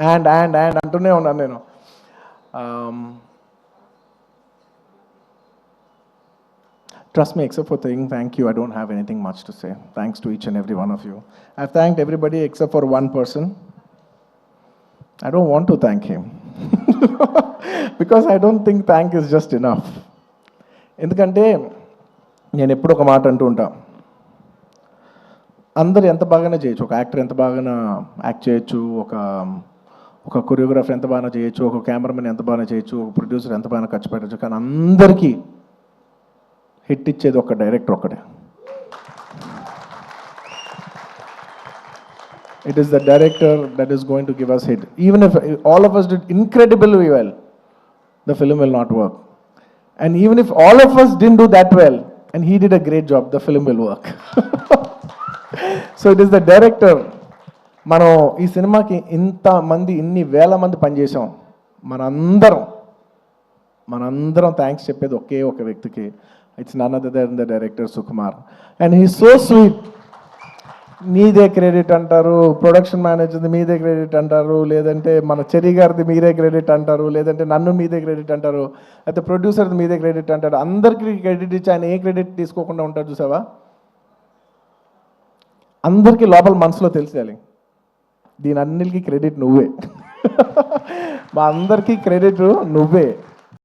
And అంటూనే ఉన్నాను నేను. Trust me, except for saying thank you, I don't have anything much to say. Thanks to each and every one of you. I've thanked everybody except for one person. I don't want to thank him. Because I don't think thank is just enough. ఎందుకంటే నేను ఎప్పుడు ఒక మాట అంటూ ఉంటా, అందరు ఎంత బాగానే చేయొచ్చు, ఒక యాక్టర్ ఎంత బాగా యాక్ట్ చేయొచ్చు, ఒక కొరియోగ్రాఫర్ ఎంత బాగా చేయొచ్చు, ఒక కెమెరామెన్ ఎంత బాగా చేయొచ్చు, ఒక ప్రొడ్యూసర్ ఎంత బాగా ఖర్చు పెట్టచ్చు, కానీ అందరికీ హిట్ ఇచ్చేది ఒక డైరెక్టర్ ఒక్కడే. It is the director that is going to give us hit. Even if all of us did incredibly well, the film will not work. And even if all of us didn't do that well, and he did a great job, the film will work. So it is the director. మనం ఈ సినిమాకి ఇంతమంది ఇన్ని వేల మంది పనిచేసాం, మనందరం thanks చెప్పేది ఒకే ఒక వ్యక్తికి. It's none other than the director Sukumar. And he so sweet. మీదే క్రెడిట్ అంటారు, ప్రొడక్షన్ మేనేజర్ది మీదే క్రెడిట్ అంటారు, లేదంటే మన చెరి గారిది మీరే క్రెడిట్ అంటారు, లేదంటే నన్ను మీదే క్రెడిట్ అంటారు, అయితే ప్రొడ్యూసర్ది మీదే క్రెడిట్ అంటారు. అందరికీ క్రెడిట్ ఇచ్చి ఆయన ఏ క్రెడిట్ తీసుకోకుండా ఉంటారు చూసావా. అందరికీ లోపల మనసులో తెలిసేయాలి, దీని అన్నిటికీ క్రెడిట్ నువ్వే. మా అందరికీ క్రెడిట్ నువ్వే.